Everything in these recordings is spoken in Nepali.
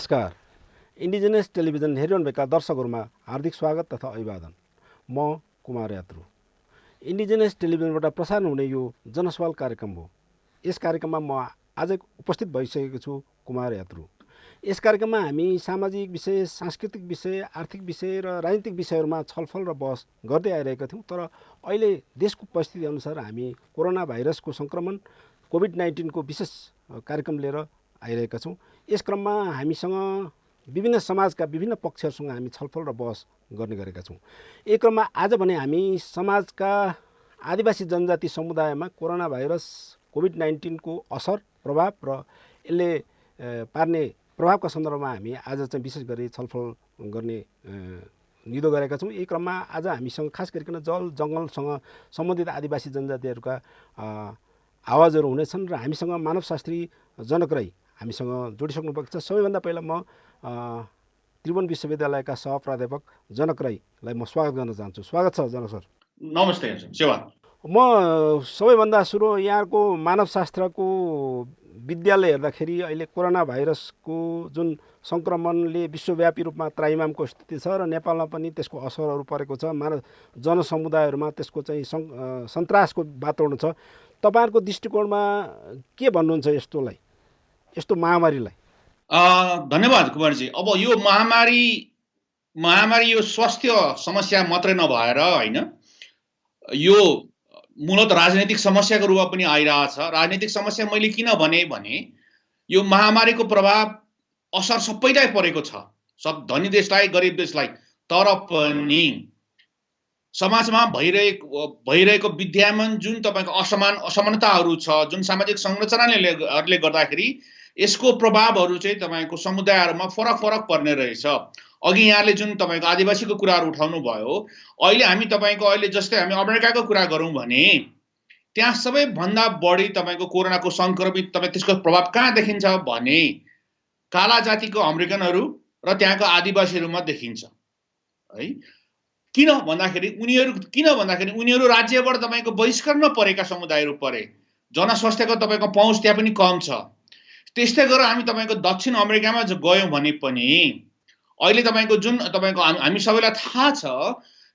नमस्कार। इन्डिजिनियस टेलिभिजन हेरिरहनुभएका दर्शकहरूमा हार्दिक स्वागत तथा अभिवादन। म कुमार यात्रु। इन्डिजिनियस टेलिभिजनबाट प्रसारण हुने यो जनसवाल कार्यक्रम हो। यस कार्यक्रममा म आज उपस्थित भइसकेको छु, कुमार यात्रु। यस कार्यक्रममा हामी सामाजिक विषय, सांस्कृतिक विषय, आर्थिक विषय र राजनीतिक विषयहरूमा छलफल र बहस गर्दै आइरहेका थियौँ। तर अहिले देशको परिस्थिति अनुसार हामी कोरोना भाइरसको सङ्क्रमण कोभिड-19 को विशेष कार्यक्रम लिएर आइरहेका छौँ। यस क्रममा हामीसँग विभिन्न समाजका विभिन्न पक्षहरूसँग हामी छलफल र बहस गर्ने गरेका छौँ। यही क्रममा आज भने हामी समाजका आदिवासी जनजाति समुदायमा कोरोना भाइरस कोभिड-19 को असर, प्रभाव र यसले पार्ने प्रभावका सन्दर्भमा हामी आज चाहिँ विशेष गरी छलफल गर्ने निधो गरेका छौँ। यही क्रममा आज हामीसँग खास गरिकन जल जङ्गलसँग सम्बन्धित आदिवासी जनजातिहरूका आवाजहरू हुनेछन् र हामीसँग मानवशास्त्री जनक राई हामीसँग जोडिसक्नु भएको छ। सबैभन्दा पहिला म त्रिभुवन विश्वविद्यालयका सहप्राध्यापक जनक राईलाई म स्वागत गर्न चाहन्छु। स्वागत छ जनक सर। नमस्ते सेवा। म सबैभन्दा सुरु यहाँको मानवशास्त्रको विद्यालय हेर्दाखेरि अहिले कोरोना भाइरसको जुन सङ्क्रमणले विश्वव्यापी रूपमा त्राइमामको स्थिति छ र नेपालमा पनि त्यसको असरहरू परेको छ। मानव जनसमुदायहरूमा त्यसको चाहिँ सन्तासको वातावरण छ। तपाईँहरूको दृष्टिकोणमा के भन्नुहुन्छ यस्तो महामारीलाई? धन्यवाद कुमारजी। अब यो महामारी यो स्वास्थ्य समस्या मात्रै नभएर होइन, यो मूलत राजनैतिक समस्याको रूपमा पनि आइरहेछ। राजनैतिक समस्या मैले किन भने यो महामारीको प्रभाव असर सबैलाई परेको छ, सब धनी देशलाई, गरिब देशलाई। तर पनि समाजमा भइरहेको विद्यमान जुन तपाईँको असमानताहरू छ, जुन सामाजिक संरचनाले गर्दाखेरि यसको प्रभावहरू चाहिँ तपाईँको समुदायहरूमा फरक पर्ने रहेछ। अघि यहाँले जुन तपाईँको आदिवासीको कुराहरू उठाउनु भयो, अहिले हामी तपाईँको अहिले जस्तै हामी अमेरिकाको कुरा गरौँ भने त्यहाँ सबैभन्दा बढी तपाईँको कोरोनाको सङ्क्रमित त्यसको प्रभाव कहाँ देखिन्छ भने काला जातिको अमेरिकनहरू र त्यहाँको आदिवासीहरूमा देखिन्छ है। किन भन्दाखेरि उनीहरू राज्यबाट तपाईँको बहिष्करण परेका समुदायहरू परे, जनस्वास्थ्यको तपाईँको पहुँच त्यहाँ पनि कम छ। त्यस्तै गरेर हामी तपाईँको दक्षिण अमेरिकामा गयौँ भने पनि अहिले तपाईँको जुन तपाईँको हामी सबैलाई थाहा छ,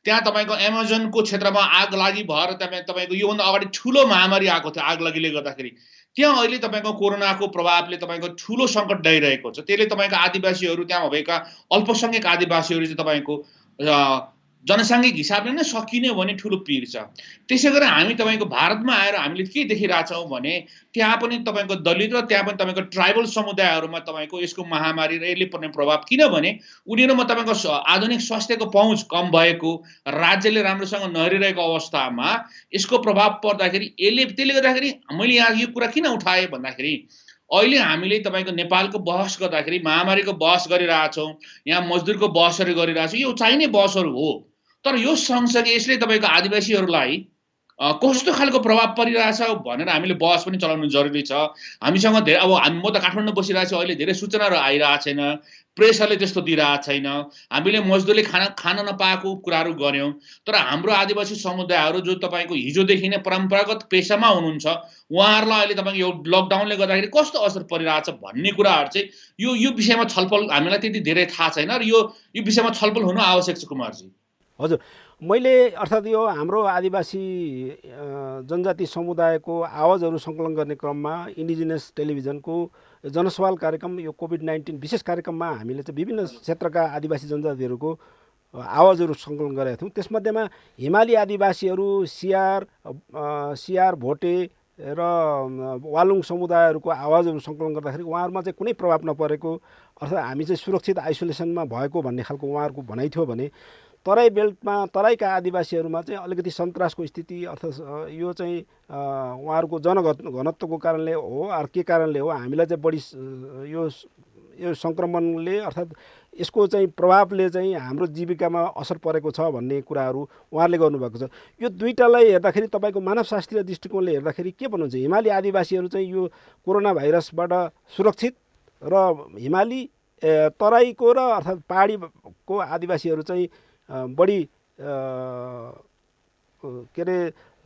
त्यहाँ तपाईँको एमाजोनको क्षेत्रमा आग लागि भएर तपाईँको योभन्दा अगाडि ठुलो महामारी आएको थियो आगलागीले गर्दाखेरि। त्यहाँ अहिले तपाईँको कोरोनाको प्रभावले तपाईँको ठुलो सङ्कट ल्याइरहेको छ। त्यसले तपाईँको आदिवासीहरू, त्यहाँ भएका अल्पसङ्ख्यक आदिवासीहरू चाहिँ तपाईँको जनसाङ्घिक हिसाबले नै सकिने भने ठुलो पीर छ। त्यसै गरी हामी तपाईँको भारतमा आएर हामीले के देखिरहेछौँ भने त्यहाँ पनि तपाईँको दलित र त्यहाँ पनि तपाईँको ट्राइबल समुदायहरूमा तपाईँको यसको महामारी र यसले पर्ने प्रभाव, किनभने उनीहरूमा तपाईँको आधुनिक स्वास्थ्यको पहुँच कम भएको, राज्यले राम्रोसँग नहेरिरहेको अवस्थामा यसको प्रभाव पर्दाखेरि त्यसले गर्दाखेरि मैले यहाँ यो कुरा किन उठाएँ भन्दाखेरि अहिले हामीले तपाईँको नेपालको बहस गर्दाखेरि महामारीको बहस गरिरहेछौँ, यहाँ मजदुरको बहसहरू गरिरहेछौँ, यो चाहिने बहसहरू हो। तर यो सँगसँगै यसले तपाईँको आदिवासीहरूलाई कस्तो खालको प्रभाव परिरहेछ भनेर हामीले बहस पनि चलाउनु जरुरी छ। हामीसँग धेरै म त काठमाडौँ बसिरहेको छु, अहिले धेरै सूचनाहरू आइरहेको छैन, प्रेसरले त्यस्तो दिइरहेको छैन। हामीले मजदुरले खान नपाएको कुराहरू गऱ्यौँ। तर हाम्रो आदिवासी समुदायहरू जो तपाईँको हिजोदेखि नै परम्परागत पेसामा हुनुहुन्छ, उहाँहरूलाई अहिले तपाईँको यो लकडाउनले गर्दाखेरि कस्तो असर परिरहेछ भन्ने कुराहरू चाहिँ यो विषयमा छलफल हामीलाई त्यति धेरै थाहा छैन र यो विषयमा छलफल हुनु आवश्यक छ कुमारजी। हजुर, मैले अर्थात् यो हाम्रो आदिवासी जनजाति समुदायको आवाजहरू सङ्कलन गर्ने क्रममा इन्डिजिनियस टेलिभिजनको जनसवाल कार्यक्रम, यो कोभिड-19 विशेष कार्यक्रममा हामीले चाहिँ विभिन्न क्षेत्रका आदिवासी जनजातिहरूको आवाजहरू सङ्कलन गरेका थियौँ। त्यसमध्येमा हिमाली आदिवासीहरू, सियार, भोटे र वालुङ समुदायहरूको आवाजहरू सङ्कलन गर्दाखेरि उहाँहरूमा चाहिँ कुनै प्रभाव नपरेको, अर्थात् हामी चाहिँ सुरक्षित आइसोलेसनमा भएको भन्ने खालको उहाँहरूको भनाइ थियो भने तराई बेल्टमा, तराईका आदिवासीहरूमा चाहिँ अलिकति सन्तासको स्थिति, अर्थात् यो चाहिँ उहाँहरूको जनघनत्वको कारणले हो, के कारणले हो, हामीलाई चाहिँ बढी यो सङ्क्रमणले अर्थात् यसको चाहिँ प्रभावले चाहिँ हाम्रो जीविकामा असर परेको छ भन्ने कुराहरू उहाँहरूले गर्नुभएको छ। यो दुईटालाई हेर्दाखेरि तपाईँको मानवशास्त्रीय दृष्टिकोणले हेर्दाखेरि के भन्नुहुन्छ? हिमाली आदिवासीहरू चाहिँ यो कोरोना भाइरसबाट सुरक्षित र हिमाली तराईको र अर्थात् पहाडीको आदिवासीहरू चाहिँ बढी के अरे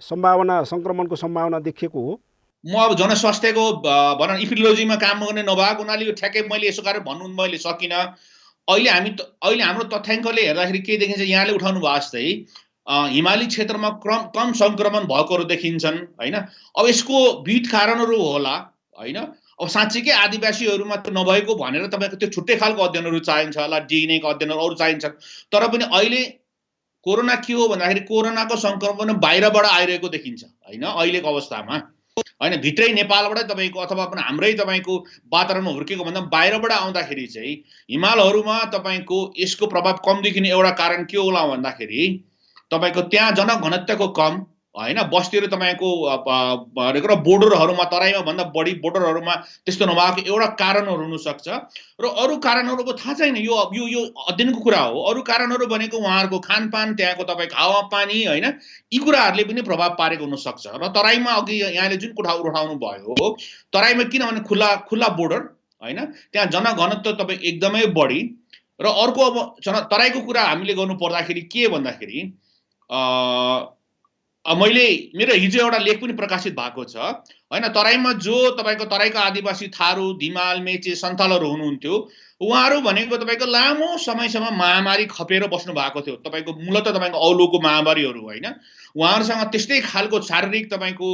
सङ्क्रमणको सम्भावना देखिएको हो? म अब जनस्वास्थ्यको भनौँ इपिडियोलोजीमा काम गर्ने नभएको हुनाले यो ठ्याक्कै मैले यसो गरेर भन्नु मैले सकिनँ। अहिले हाम्रो तथ्याङ्कले हेर्दाखेरि के देखिन्छ, यहाँले उठाउनु भयो जस्तै हिमाली क्षेत्रमा कम सङ्क्रमण भएकोहरू देखिन्छन् होइन। अब यसको विविध कारणहरू होला होइन। अब साँच्चीकै आदिवासीहरूमा त्यो नभएको भनेर तपाईँको त्यो छुट्टै खालको अध्ययनहरू चाहिन्छ होला, डिएनएको अध्ययनहरू अरू चाहिन्छ। तर पनि अहिले कोरोना के हो भन्दाखेरि कोरोनाको सङ्क्रमण बाहिरबाट आइरहेको देखिन्छ होइन अहिलेको अवस्थामा होइन। भित्रै नेपालबाटै तपाईँको अथवा पनि हाम्रै तपाईँको वातावरणमा हुर्केको भन्दा बाहिरबाट आउँदाखेरि चाहिँ हिमालहरूमा तपाईँको यसको प्रभाव कम देखिने एउटा कारण के होला भन्दाखेरि तपाईँको त्यहाँ जनघनत्वको कम होइन। बस्तीहरू तपाईँको भनेको र बोर्डरहरूमा तराईमा भन्दा बढी बोर्डरहरूमा त्यस्तो नभएको एउटा कारणहरू हुनसक्छ। र अरू कारणहरूको थाहा छैन, यो यो अध्ययनको कुरा हो। अरू कारणहरू भनेको उहाँहरूको खानपान, त्यहाँको तपाईँको हावापानी होइन, यी कुराहरूले पनि प्रभाव पारेको हुनसक्छ। र तराईमा अघि यहाँले जुन कुरा उठाउनु भयो, तराईमा किनभने खुल्ला बोर्डर होइन, त्यहाँ जनघनत्व तपाईँ एकदमै बढी। र अर्को अब तराईको कुरा हामीले गर्नु पर्दाखेरि के भन्दाखेरि मैले मेरो हिजो एउटा लेख पनि प्रकाशित भएको छ होइन। तराईमा जो तपाईँको तराईको आदिवासी थारू, धिमाल, मेचे, सन्थालहरू हुनुहुन्थ्यो, उहाँहरू भनेको तपाईँको लामो समयसम्म महामारी खपेर बस्नु भएको थियो। तपाईँको मूलत तपाईँको औलोको महामारीहरू होइन। उहाँहरूसँग त्यस्तै खालको शारीरिक तपाईँको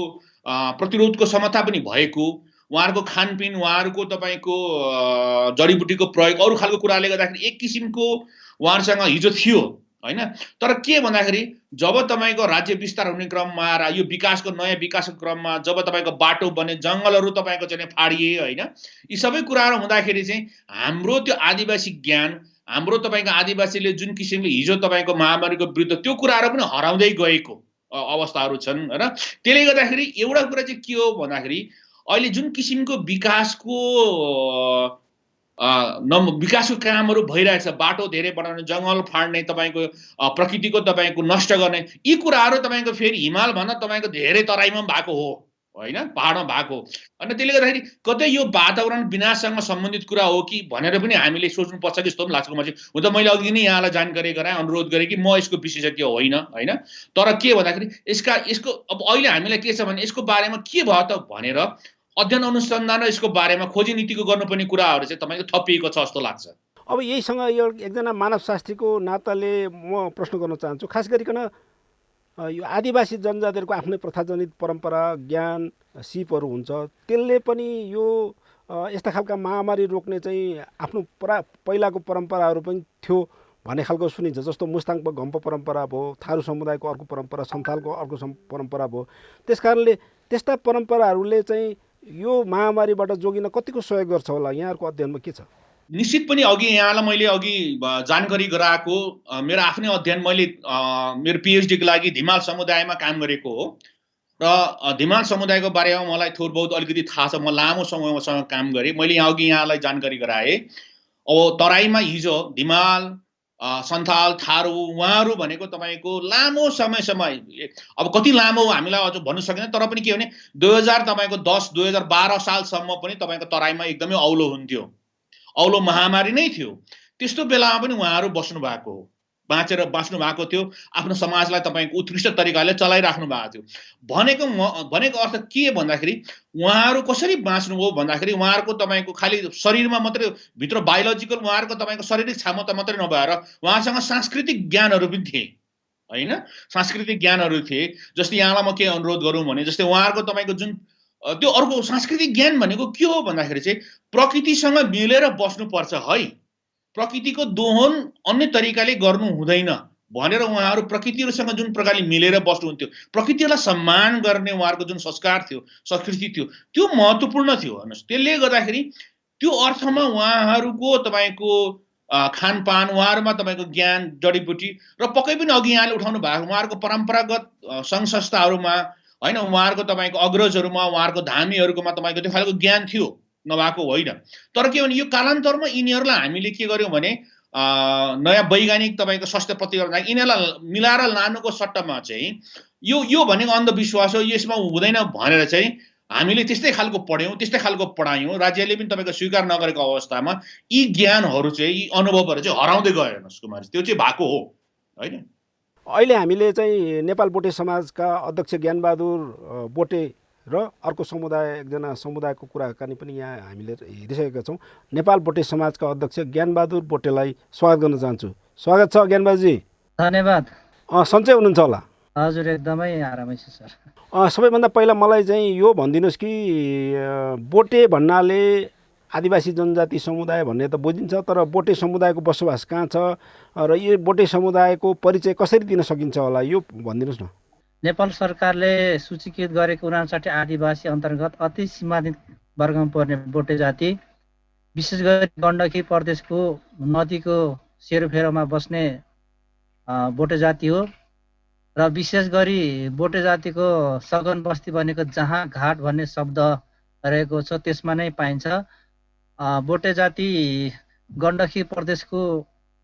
प्रतिरोधको क्षमता पनि भएको, उहाँहरूको खानपिन, उहाँहरूको तपाईँको जडीबुटीको प्रयोग, अरू खालको कुराले गर्दाखेरि एक किसिमको उहाँहरूसँग हिजो थियो होइन। तर के भन्दाखेरि जब तपाईँको राज्य विस्तार हुने क्रममा र यो विकासको नयाँ विकासको क्रममा जब तपाईँको बाटो बने, जङ्गलहरू तपाईँको चाहिँ फाडिए होइन, यी सबै कुराहरू हुँदाखेरि चाहिँ हाम्रो त्यो आदिवासी ज्ञान, हाम्रो तपाईँको आदिवासीले जुन किसिमले हिजो तपाईँको महामारीको विरुद्ध त्यो कुराहरू पनि हराउँदै गएको अवस्थाहरू छन् होइन। त्यसले गर्दाखेरि एउटा कुरा चाहिँ के हो भन्दाखेरि अहिले जुन किसिमको विकासको कामहरू भइरहेछ, बाटो धेरै बनाउने, जङ्गल फाड्ने, तपाईँको प्रकृतिको तपाईँको नष्ट गर्ने, यी कुराहरू तपाईँको फेरि हिमालभन्दा तपाईँको धेरै तराईमा भएको हो होइन, पहाडमा भएको। अनि त्यसले गर्दाखेरि कतै यो वातावरण विनाशसँग सम्बन्धित कुरा हो कि भनेर पनि हामीले सोच्नुपर्छ कि जस्तो पनि लाग्छ मलाई चाहिँ। हुन त मैले अघि नै यहाँलाई जानकारी गराएँ, अनुरोध गरेँ कि म यसको विशेषज्ञ होइन होइन। तर के भन्दाखेरि यसको अब अहिले हामीलाई के छ भने यसको बारेमा के भयो त भनेर अध्ययन अनुसन्धान र यसको बारेमा खोजी नीतिको गर्नुपर्ने कुराहरू चाहिँ तपाईँको थपिएको छ जस्तो लाग्छ। अब यहीसँग यो एकजना मानवशास्त्रीको नाताले म प्रश्न गर्न चाहन्छु। खास गरिकन यो आदिवासी जनजातिहरूको आफ्नै प्रथाजनित परम्परा, ज्ञान, सिपहरू हुन्छ, त्यसले पनि यो यस्ता खालका महामारी रोक्ने चाहिँ आफ्नो पहिलाको परम्पराहरू पनि थियो भन्ने खालको सुनिन्छ। जस्तो मुस्ताङको घम्पो परम्परा भयो, थारू समुदायको अर्को परम्परा, सन्थालको अर्को परम्परा भयो। त्यस कारणले त्यस्ता परम्पराहरूले चाहिँ यो महामारीबाट जोगिन कतिको सहयोग गर्छ होला, यहाँहरूको अध्ययनमा के छ? निश्चित पनि अघि यहाँलाई मैले अघि जानकारी गराएको मेरो आफ्नै अध्ययन, मैले मेरो पिएचडीको लागि धिमाल समुदायमा काम गरेको हो र धिमाल समुदायको बारेमा मलाई थोर बहुत अलिकति थाहा छ। म लामो समयसँग काम गरेँ। मैले अघि यहाँलाई जानकारी गराएँ। अब तराईमा हिजो धिमाल, सन्थाल, थारू, उहाँहरू भनेको तपाईँको लामो समयसम्म, अब कति लामो हामीलाई अझ भन्नु सकिँदैन, तर पनि के भने 2012 सालसम्म पनि तपाईँको तराईमा एकदमै औलो हुन्थ्यो, औलो महामारी नै थियो। त्यस्तो बेलामा पनि उहाँहरू बस्नु भएको हो, बाँच्नु भएको थियो, आफ्नो समाजलाई तपाईँको उत्कृष्ट तरिकाले चलाइराख्नु भएको थियो। भनेको अर्थ के भन्दाखेरि उहाँहरू कसरी बाँच्नुभयो भन्दाखेरि उहाँहरूको तपाईँको खालि शरीरमा मात्रै, भित्र बायोलोजिकल उहाँहरूको तपाईँको शारीरिक क्षमता मात्रै नभएर उहाँसँग सांस्कृतिक ज्ञानहरू पनि थिए होइन। सांस्कृतिक ज्ञानहरू थिए। जस्तै यहाँलाई म के अनुरोध गरौँ भने जस्तै उहाँहरूको तपाईँको जुन त्यो अर्को सांस्कृतिक ज्ञान भनेको के हो भन्दाखेरि चाहिँ प्रकृतिसँग मिलेर बस्नुपर्छ है, प्रकृतिको दोहन अन्य तरिकाले गर्नु हुँदैन भनेर उहाँहरू प्रकृतिहरूसँग जुन प्रकारले मिलेर बस्नुहुन्थ्यो, प्रकृतिलाई सम्मान गर्ने उहाँहरूको जुन संस्कार थियो, संस्कृति थियो, त्यो महत्त्वपूर्ण थियो हेर्नुहोस्। त्यसले गर्दाखेरि त्यो अर्थमा उहाँहरूको तपाईँको खानपान, उहाँहरूमा तपाईँको ज्ञान, जडीबुटी र पक्कै पनि अघि यहाँले उठाउनु भएको उहाँहरूको परम्परागत सङ्घ संस्थाहरूमा होइन, उहाँहरूको तपाईँको अग्रजहरूमा, उहाँहरूको धामीहरूकोमा तपाईँको त्यो खालको ज्ञान थियो, नभएको होइन। तर के भने यो कालान्तरमा यिनीहरूलाई हामीले के गर्यौँ भने नयाँ वैज्ञानिक तपाईँको स्वास्थ्य प्रतिरोधक यिनीहरूलाई मिलाएर लानुको सट्टामा चाहिँ यो भनेको अन्धविश्वास हो, यसमा हुँदैन भनेर चाहिँ हामीले त्यस्तै खालको पढ्यौँ, त्यस्तै खालको पढायौँ। राज्यले पनि तपाईँको स्वीकार नगरेको अवस्थामा यी ज्ञानहरू चाहिँ, यी अनुभवहरू चाहिँ हराउँदै गयो हेर्नुहोस् कुमार, त्यो चाहिँ भएको हो होइन। अहिले हामीले चाहिँ नेपाल बोटे समाजका अध्यक्ष ज्ञानबहादुर बोटे र अर्को समुदाय एकजना समुदायको कुराकानी पनि यहाँ हामीले हेरिसकेका छौँ। नेपाल बोटे समाजका अध्यक्ष ज्ञानबहादुर बोटेलाई स्वागत गर्न चाहन्छु। स्वागत छ ज्ञानबहादुरजी। धन्यवाद। सन्चै हुनुहुन्छ होला? हजुर एकदमै आरामै छु सर। सबैभन्दा पहिला मलाई चाहिँ यो भनिदिनुहोस् कि बोटे भन्नाले आदिवासी जनजाति समुदाय भन्ने त बुझिन्छ, तर बोटे समुदायको बसोबास कहाँ छ र यो बोटे समुदायको परिचय कसरी दिन सकिन्छ होला, यो भनिदिनुहोस् न। नेपाल सरकारले सूचीकृत गरेको 59 आदिवासी अन्तर्गत अति सीमान्त वर्गमा पर्ने बोटे जाति विशेष गरी गण्डकी प्रदेशको नदीको सेरोफेरोमा बस्ने बोटे जाति हो र विशेष गरी बोटे जातिको सघन बस्ती भनेको जहाँ घाट भन्ने शब्द रहेको छ त्यसमा नै पाइन्छ। बोटे जाति गण्डकी प्रदेशको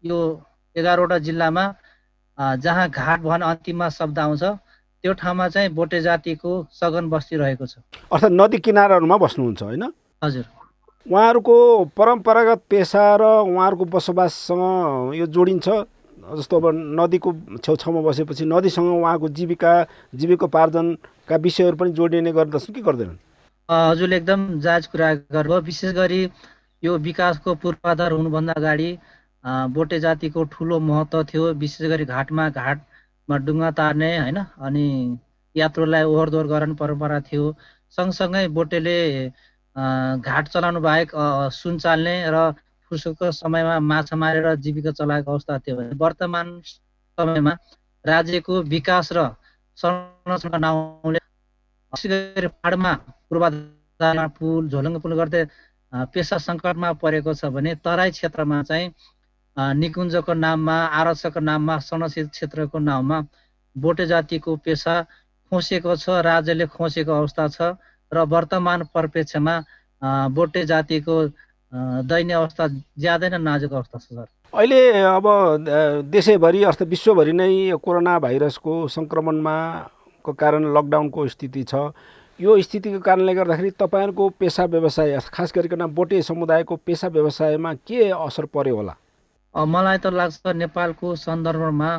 यो 11वटा जिल्लामा जहाँ घाट भन अन्तिममा शब्द आउँछ त्यो ठाउँमा चाहिँ बोटे जातिको सघन बस्ती रहेको छ। अर्थात् नदी किनाराहरूमा बस्नुहुन्छ होइन? हजुर। उहाँहरूको परम्परागत पेसा र उहाँहरूको बसोबाससँग यो जोडिन्छ। जस्तो अब नदीको छेउछाउमा बसेपछि नदीसँग उहाँको जीविकोपार्जनका विषयहरू पनि जोडिने गर्दछन् कि गर्दैनन्? हजुरले एकदम जायज कुरा गर्नुभयो। विशेष गरी यो विकासको पूर्वाधार हुनुभन्दा अगाडि बोटे जातिको ठुलो महत्त्व थियो। विशेष गरी घाटमा डुङ्गा तार्ने होइन, अनि यात्रुलाई ओहोर दोहोर गर्ने परम्परा थियो। सँगसँगै बोटेले घाट चलाउनु बाहेक सुन चाल्ने र फुर्सदको समयमा माछा मारेर जीविका चलाएको अवस्था थियो। वर्तमान समयमा राज्यको विकास र संरक्षणका नाउँले विशेष गरी पाहाडमा पूर्वाधारमा पुल झोलुङ्गे पुल गर्दै पेसा सङ्कटमा परेको छ भने तराई क्षेत्रमा चाहिँ निकुञ्जको नाममा, आरक्षको नाममा, संरक्षित क्षेत्रको नाममा बोटे जातिको पेसा खोसेको छ, राज्यले खोसेको अवस्था छ र वर्तमान परिप्रेक्ष्यमा बोटे जातिको दैनीय अवस्था ज्यादै नै नाजुक अवस्था छ सर। अहिले अब देशैभरि अर्थात् विश्वभरि नै कोरोना भाइरसको सङ्क्रमणमा को कारण लकडाउनको स्थिति छ। यो स्थितिको कारणले गर्दाखेरि तपाईँहरूको पेसा व्यवसाय खास गरिकन बोटे समुदायको पेसा व्यवसायमा के असर पर्यो होला? मलाई त लाग्छ नेपालको सन्दर्भमा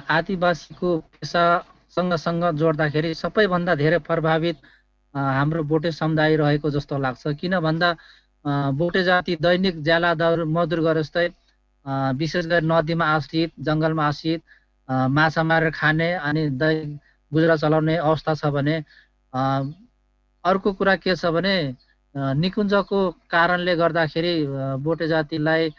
आदिवासीको पेसासँग जोड्दाखेरि सबैभन्दा धेरै प्रभावित हाम्रो बोटे समुदाय रहेको जस्तो लाग्छ। किन भन्दा बोटे जाति दैनिक ज्याला मजदुर गरे जस्तै विशेष गरी नदीमा आश्रित, जङ्गलमा आश्रित, माछा मारेर खाने अनि दैनिक गुजारा चलाउने अवस्था छ भने अर्को कुरा के छ भने निकुञ्जको कारणले गर्दाखेरि बोटे जातिलाई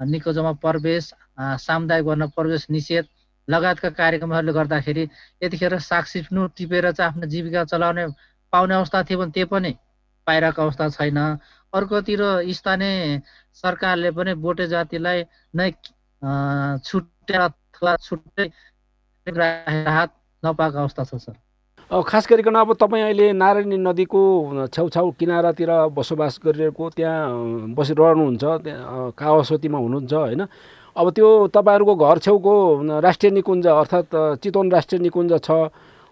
निकुञ्जमा प्रवेश, सामुदायिक गर्न प्रवेश निषेध लगायतका कार्यक्रमहरूले गर्दाखेरि यतिखेर साग सिप्नु टिपेर चाहिँ आफ्नो जीविका चलाउने पाउने अवस्था थियो भने त्यो पनि पाइरहेको अवस्था छैन। अर्कोतिर स्थानीय सरकारले पनि बोटे जातिलाई नै छुट्याएर अथवा छुट्टै राहत नपाएको अवस्था छ सर। खास गरिकन अब तपाईँ अहिले नारायणी नदीको छेउछाउ किनारातिर बसोबास गरिरहेको त्यहाँ बसिरहनुहुन्छ, त्यहाँ कावासोतीमा हुनुहुन्छ होइन? अब त्यो तपाईँहरूको घर छेउको राष्ट्रिय निकुञ्ज अर्थात् चितवन राष्ट्रिय निकुञ्ज छ।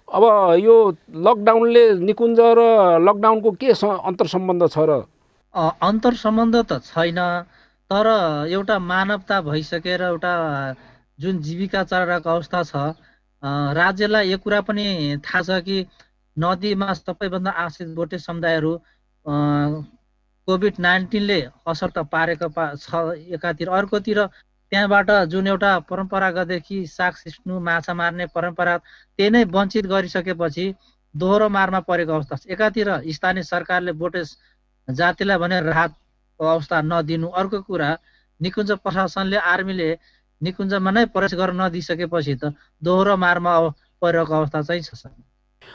अब यो लकडाउनले निकुञ्ज र लकडाउनको के अन्तर सम्बन्ध छ र? अन्तर सम्बन्ध त छैन, तर एउटा मानवता भइसकेर एउटा जुन जीविका चलाइरहेको अवस्था छ, राज्यलाई यो कुरा पनि थाहा छ कि नदीमा सबैभन्दा आश्रित बोटे समुदायहरू कोभिड-19ले असर त पारेको छ एकातिर, अर्कोतिर त्यहाँबाट जुन एउटा परम्परागतदेखि साग सिस्नु माछा मार्ने परम्परा त्यही नै वञ्चित गरिसकेपछि दोहोरो मारमा परेको अवस्था छ। एकातिर स्थानीय सरकारले बोटे जातिलाई भने राहतको अवस्था नदिनु, अर्को कुरा निकुञ्ज प्रशासनले आर्मीले निकुञ्जमा नै प्रवेश गर्न नदिइसकेपछि त दोहोरो मारमा परेको अवस्था चाहिँ छ सर।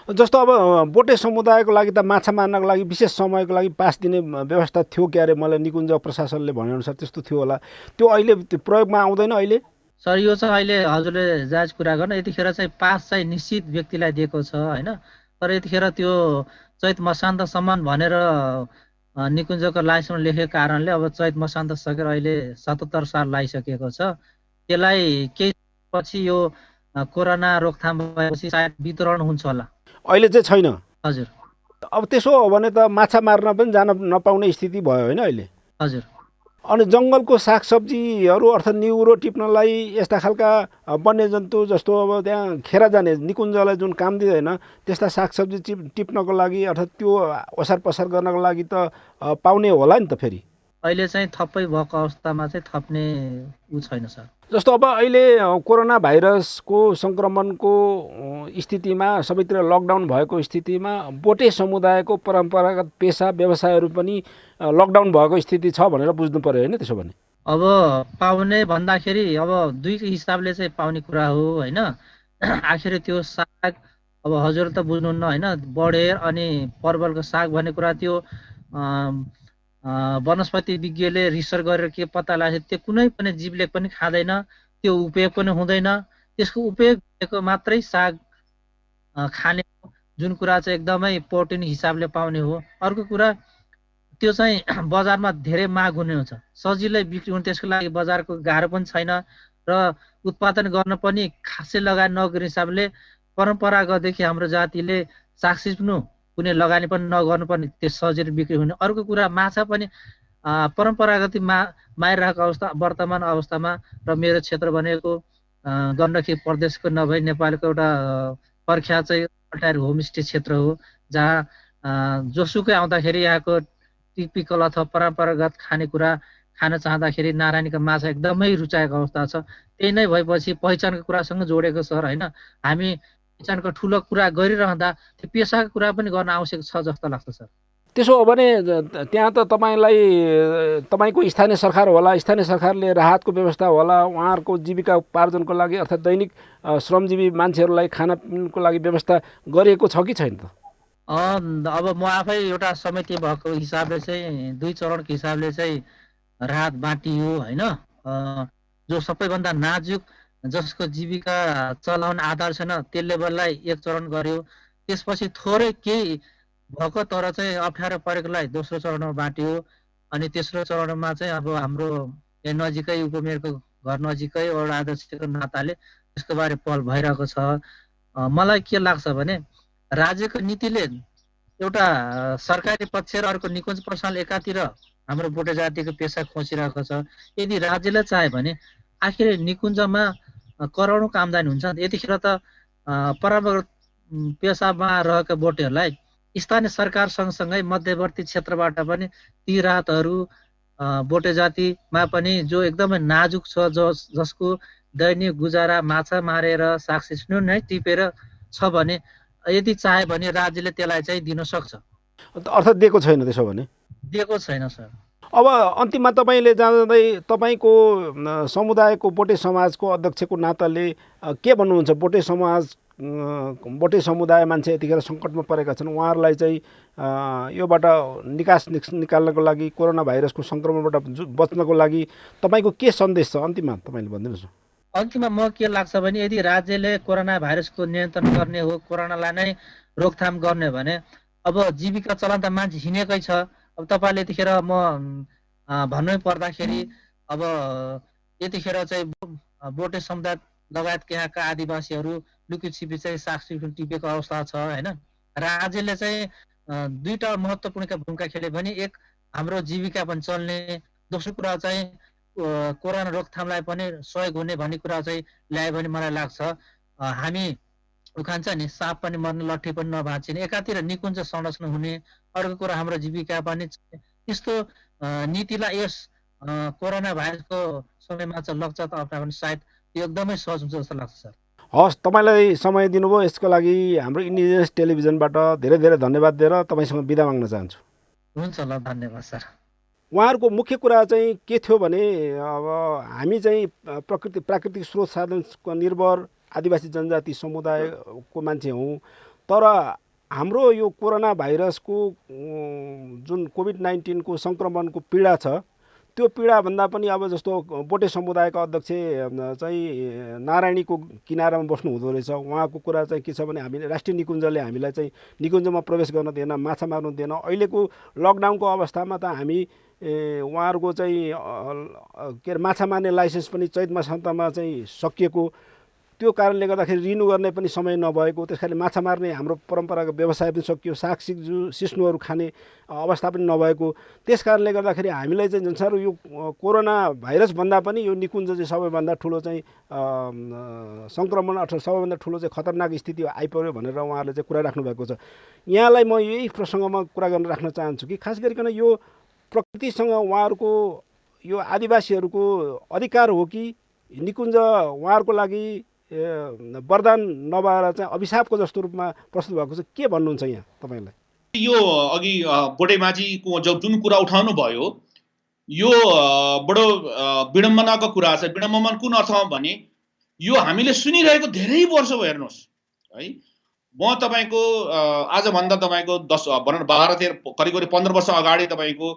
जस्तो अब बोटे समुदायको लागि त माछा मार्नको लागि विशेष समयको लागि पास दिने व्यवस्था थियो कि अरे? मलाई निकुञ्ज प्रशासनले भनेअनुसार त्यस्तो थियो होला, त्यो अहिले प्रयोगमा आउँदैन अहिले? सर यो चाहिँ अहिले हजुरले जायज कुरा गर्नु, यतिखेर चाहिँ पास चाहिँ निश्चित व्यक्तिलाई दिएको छ होइन, तर यतिखेर त्यो चैत मसान्तसम्म भनेर निकुञ्जको लाइसेन्स लेखेको कारणले अब चैत मसान्त सकेर अहिले 77 साल लागिसकेको छ। त्यसलाई केही पछि यो कोरोना रोकथाम भएपछि सायद वितरण हुन्छ होला, अहिले चाहिँ छैन। हजुर। अब त्यसो हो भने त माछा मार्न पनि जान नपाउने स्थिति भयो होइन अहिले? हजुर। अनि जङ्गलको सागसब्जीहरू अर्थात् निहुरो टिप्नलाई यस्ता खालका वन्यजन्तु जस्तो अब त्यहाँ खेर जाने निकुञ्जलाई जुन काम दिँदैन त्यस्ता सागसब्जी टिप्नको लागि अर्थात् त्यो ओसार पसार गर्नको लागि त पाउने होला नि त फेरि। अहिले चाहिँ थप्पै भएको अवस्थामा चाहिँ थप्ने ऊ छैन सर। जस्तो अब अहिले कोरोना भाइरसको सङ्क्रमणको स्थितिमा सबैतिर लकडाउन भएको स्थितिमा बोटे समुदायको परम्परागत पेसा व्यवसायहरू पनि लकडाउन भएको स्थिति छ भनेर बुझ्नु पर्यो होइन त्यसो भने? अब पाउने भन्दाखेरि अब दुई हिसाबले चाहिँ पाउने कुरा हो होइन। आखिर त्यो साग अब हजुर त बुझ्नुहुन्न होइन, बढेर अनि परवलको साग भन्ने कुरा त्यो वनस्पति विज्ञले रिसर्च गरेर के पत्ता लाग्छ त्यो कुनै पनि जीवले पनि खाँदैन, त्यो उपयोग पनि हुँदैन। त्यसको उपयोग गरेको मात्रै साग खाने हो, जुन कुरा चाहिँ एकदमै प्रोटिन हिसाबले पाउने हो। अर्को कुरा त्यो चाहिँ बजारमा धेरै माग हुने हुन्छ, सजिलै बिक्री हुने, त्यसको लागि बजारको गाह्रो पनि छैन र उत्पादन गर्न पनि खासै लगानी नगर्ने हिसाबले परम्परागतदेखि हाम्रो जातिले साग सिप्नु कुनै लगानी पनि नगर्नुपर्ने, त्यो सजिलै बिक्री हुने। अर्को कुरा माछा पनि परम्परागत मारिरहेको अवस्था वर्तमान अवस्थामा र मेरो क्षेत्र भनेको गण्डकी प्रदेशको नभई नेपालको एउटा प्रख्यात चाहिँ अल्टायर होमस्टे क्षेत्र हो, जहाँ जोसुकै आउँदाखेरि यहाँको टिपिकल अथवा परम्परागत खानेकुरा खान चाहँदाखेरि नारायणीको माछा एकदमै रुचाएको अवस्था छ। त्यही नै भएपछि पहिचानको कुरासँग जोडेको सर होइन। हामी पहिचानको ठुलो कुरा गरिरहँदा त्यो पेसाको कुरा पनि गर्न आवश्यक छ जस्तो लाग्छ सर। त्यसो हो भने त्यहाँ त तपाईँको स्थानीय सरकार होला, स्थानीय सरकारले राहतको व्यवस्था होला, उहाँहरूको जीविका उपार्जनको लागि अर्थात् दैनिक श्रमजीवी मान्छेहरूलाई खानापिनको लागि व्यवस्था गरिएको छ कि छैन त? अब म आफै एउटा समिति भएको हिसाबले चाहिँ 2 चरणको हिसाबले चाहिँ राहत बाँटियो होइन। जो सबैभन्दा नाजुक, जसको जीविका चलाउने आधार छैन, त्यो लेभललाई 1 चरण गर्यो। त्यसपछि थोरै केही भएको तर चाहिँ अप्ठ्यारो परेकोलाई दोस्रो चरणमा बाँटियो। अनि तेस्रो चरणमा चाहिँ अब हाम्रो नजिकै उपमेयरको घर नजिकै एउटा अध्यक्षको नाताले त्यसको बारे पहल भइरहेको छ। मलाई के लाग्छ भने राज्यको नीतिले एउटा सरकारी पक्ष र अर्को निकुञ्ज प्रशासन एकातिर हाम्रो बोटे जातिको पेसा खोसिरहेको छ। यदि राज्यले चाह्यो भने आखिर निकुञ्जमा करोडौँ आम्दानी हुन्छ, यतिखेर त परम्परागत पेसामा रहेका बोटेहरूलाई स्थानीय सरकार सँगसँगै मध्यवर्ती क्षेत्रबाट पनि ती राहतहरू बोटे जातिमा पनि जो एकदमै नाजुक छ, जसको दैनिक गुजारा माछा मारेर साग सिस्नु नै टिपेर छ भने यदि चाह्यो भने राज्यले त्यसलाई चाहिँ दिन सक्छ। अर्थात् दिएको छैन त्यसो भने? दिएको छैन सर। अब अन्तिममा तपाईँले जाँदै तपाईँको समुदायको बोटे समाजको अध्यक्षको नाताले के भन्नुहुन्छ? बोटे समुदाय मान्छे यतिखेर सङ्कटमा परेका छन्, उहाँहरूलाई चाहिँ योबाट निकाल्नको लागि, कोरोना भाइरसको सङ्क्रमणबाट बच्नको लागि तपाईँको के सन्देश छ? अन्तिममा तपाईँले भनिदिनुहोस् न। अन्तिममा म के लाग्छ भने यदि राज्यले कोरोना भाइरसको नियन्त्रण गर्ने हो, कोरोनालाई नै रोकथाम गर्ने भने अब जीविका चलाउन त मान्छे हिँडेकै छ। अब तपाईँले यतिखेर म भन्नै पर्दाखेरि अब यतिखेर चाहिँ बोटे समुदाय लगायतका यहाँका आदिवासीहरू लुकीछिपी चाहिँ सागसिपी टिपेको अवस्था छ होइन। राज्यले चाहिँ 2टा महत्त्वपूर्ण भूमिका खेल्यो भने, एक हाम्रो जीविका पनि चल्ने, दोस्रो कुरा चाहिँ कोरोना रोकथामलाई पनि सहयोग हुने भन्ने कुरा चाहिँ ल्यायो भने मलाई लाग्छ हामी उखान्छ नि साप पनि मर्ने लट्ठी पनि नभाँचिने, एकातिर निकुञ्ज संरक्षण हुने, अर्को कुरा हाम्रो जीविका पनि त्यस्तो नीतिलाई यस कोरोना भाइरसको समयमा चाहिँ लक्ष्य त अप्नाउन सायद यो एकदमै सहज हुन्छ जस्तो लाग्छ सर। हस्, तपाईँलाई समय दिनुभयो यसको लागि हाम्रो इन्डिजिनस टेलिभिजनबाट धेरै धेरै धन्यवाद दिएर तपाईँसँग बिदा माग्न चाहन्छु। हुन्छ ल, धन्यवाद सर। उहाँहरूको मुख्य कुरा चाहिँ के थियो भने अब हामी चाहिँ प्राकृतिक स्रोत साधनको निर्भर आदिवासी जनजाति समुदायको मान्छे हौँ, तर हाम्रो यो कोरोना भाइरसको जुन कोभिड-19 को सङ्क्रमणको पीडा छ, त्यो पीडाभन्दा पनि अब जस्तो बोटे समुदायको अध्यक्ष चाहिँ नारायणीको किनारामा बस्नु हुँदो रहेछ। उहाँको कुरा चाहिँ के छ भने हामीले राष्ट्रिय निकुञ्जले हामीलाई चाहिँ निकुञ्जमा प्रवेश गर्न दिएन, माछा मार्नु दिएन। अहिलेको लकडाउनको अवस्थामा त हामी उहाँहरूको चाहिँ के अरे माछा मार्ने लाइसेन्स पनि चैत मसान्तमा चाहिँ सकिएको त्यो कारणले गर्दाखेरि रिन्यू गर्ने पनि समय नभएको, त्यस कारणले माछा मार्ने हाम्रो परम्परागत व्यवसाय पनि सकियो, साग सिस्नुहरू खाने अवस्था पनि नभएको। त्यस कारणले गर्दाखेरि हामीलाई चाहिँ जुन साह्रो यो कोरोना भाइरसभन्दा पनि यो निकुञ्ज चाहिँ सबैभन्दा ठुलो चाहिँ सङ्क्रमण अथवा सबैभन्दा ठुलो चाहिँ खतरनाक स्थिति आइपर्यो भनेर उहाँहरूले चाहिँ कुरा राख्नुभएको छ। यहाँलाई म यही प्रसङ्गमा कुरा गर्न राख्न चाहन्छु कि खास गरिकन यो प्रकृतिसँग उहाँहरूको यो आदिवासीहरूको अधिकार हो कि निकुञ्ज उहाँहरूको लागि वरदान नभएर चाहिँ अभिशापको जस्तो रूपमा प्रस्तुत भएको छ, के भन्नुहुन्छ यहाँ तपाईँलाई? यो अघि बोटेमाझीको जुन कुरा उठाउनु भयो यो बडो विडम्बनाको कुरा छ। विडम्बना कुन अर्थमा भने यो हामीले सुनिरहेको धेरै वर्ष भयो हेर्नुहोस् है। म तपाईँको आजभन्दा तपाईँको 12-13 करिब 15 वर्ष अगाडि तपाईँको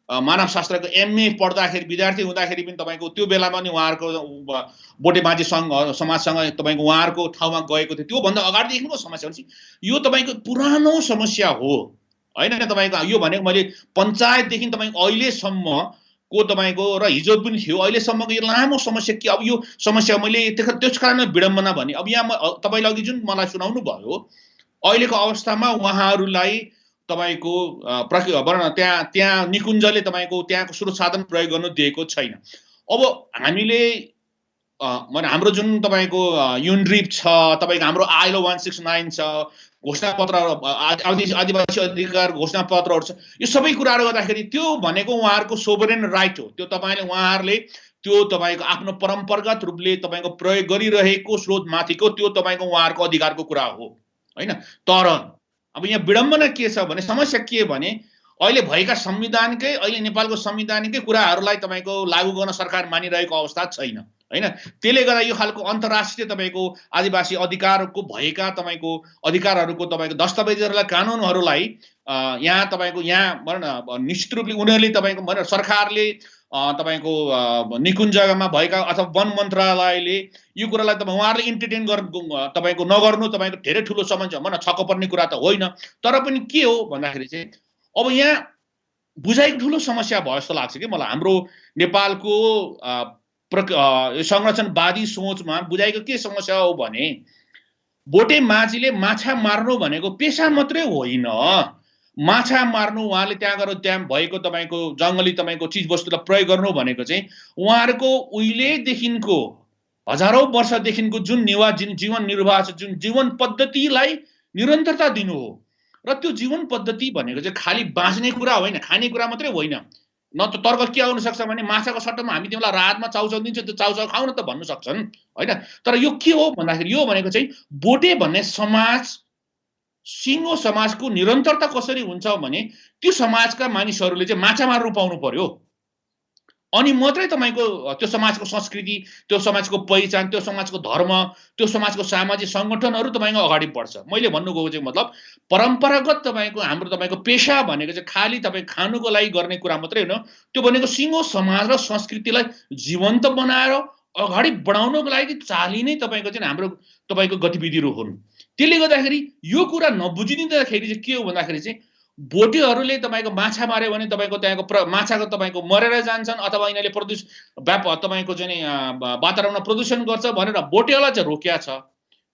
मानवशास्त्रको एमए पढ्दाखेरि विद्यार्थी हुँदाखेरि पनि तपाईँको त्यो बेलामा नि उहाँहरूको बोटेमाझी समाजसँग तपाईँको उहाँहरूको ठाउँमा गएको थियो। त्योभन्दा अगाडिदेखिको समस्या हुन्छ यो तपाईँको पुरानो समस्या हो होइन। तपाईँको यो भनेको मैले पञ्चायतदेखि तपाईँको अहिलेसम्मको तपाईँको र हिजो पनि थियो अहिलेसम्मको यो लामो समस्या के। अब यो समस्या मैले त्यस कारणले विडम्बना भने अब यहाँ तपाईँले अघि जुन मलाई सुनाउनु भयो अहिलेको अवस्थामा उहाँहरूलाई तपाईँको त्यहाँ निकुञ्जले तपाईँको त्यहाँको स्रोत साधन प्रयोग गर्नु दिएको छैन। अब हामीले हाम्रो जुन तपाईँको युनड्रिप छ, तपाईँको हाम्रो आइलो 169 छ, घोषणापत्र आदिवासी अधिकार घोषणापत्रहरू छ, यो सबै कुराहरू गर्दाखेरि त्यो भनेको उहाँहरूको सोभरेन राइट हो। त्यो उहाँहरूले त्यो तपाईँको आफ्नो परम्परागत रूपले तपाईँको प्रयोग गरिरहेको स्रोतमाथिको त्यो तपाईँको उहाँहरूको अधिकारको कुरा हो होइन। तर अब यहाँ विडम्बना के छ भने समस्या के भने अहिले भएका संविधानकै अहिले नेपालको संविधानकै कुराहरूलाई तपाईँको लागू गर्न सरकार मानिरहेको अवस्था छैन होइन। त्यसले गर्दा यो खालको अन्तर्राष्ट्रिय तपाईँको आदिवासी अधिकारको भएका तपाईँको अधिकारहरूको तपाईँको दस्तावेजहरूलाई कानुनहरूलाई यहाँ तपाईँको यहाँ निश्चित रूपले उनीहरूले तपाईँको सरकारले तपाईँको निकुञ्जमा भएका अथवा वन मन्त्रालयले यो कुरालाई उहाँहरूले इन्टरटेन तपाईँको नगर्नु तपाईँको धेरै ठुलो समस्या छक्क पर्ने कुरा त होइन। तर पनि के हो भन्दाखेरि चाहिँ अब यहाँ बुझाइको ठुलो समस्या भयो जस्तो लाग्छ कि मलाई। हाम्रो नेपालको संरक्षणवादी सोचमा बुझाइको के समस्या हो भने बोटेमाझीले माछा मार्नु भनेको पेसा मात्रै होइन। माछा मार्नु उहाँले त्यहाँ गएर त्यहाँ भएको तपाईँको जङ्गली तपाईँको चिजवस्तुलाई प्रयोग गर्नु भनेको चाहिँ उहाँहरूको उहिलेदेखिको हजारौँ वर्षदेखिको जुन जीवन निर्वाह छ, जुन जीवन पद्धतिलाई निरन्तरता दिनु हो। र त्यो जीवन पद्धति भनेको चाहिँ खालि बाँच्ने कुरा होइन, खाने कुरा मात्रै होइन। न त तर्क के आउन सक्छ भने माछाको सट्टामा हामी तिमीलाई रातमा चाउचाउ दिन्छ, त्यो चाउचाउ खाउन त भन्नु सक्छन् होइन। तर यो के हो भन्दाखेरि यो भनेको चाहिँ बोटे भन्ने समाज सिङ्गो समाजको निरन्तरता कसरी हुन्छ भने त्यो समाजका मानिसहरूले चाहिँ माछा मार्नु पाउनु पर्यो, अनि मात्रै तपाईँको त्यो समाजको संस्कृति, त्यो समाजको पहिचान, त्यो समाजको धर्म, त्यो समाजको सामाजिक सङ्गठनहरू तपाईँको अगाडि बढ्छ। मैले भन्नु गएको चाहिँ मतलब परम्परागत तपाईँको हाम्रो तपाईँको पेसा भनेको चाहिँ खालि तपाईँ खानुको लागि गर्ने कुरा मात्रै होइन, त्यो भनेको सिङ्गो समाज र संस्कृतिलाई जीवन्त बनाएर अगाडि बढाउनको लागि चाली नै तपाईँको चाहिँ हाम्रो तपाईँको गतिविधिहरू हुन्। त्यसले गर्दाखेरि यो कुरा नबुझिदिँदाखेरि चाहिँ के हो भन्दाखेरि चाहिँ बोटेहरूले तपाईँको माछा मार्यो भने तपाईँको त्यहाँको माछाको तपाईँको मरेर जान्छन् अथवा यिनीहरूले तपाईँको चाहिँ वातावरणमा प्रदूषण गर्छ भनेर बोटेहरूलाई चाहिँ रोकिया छ।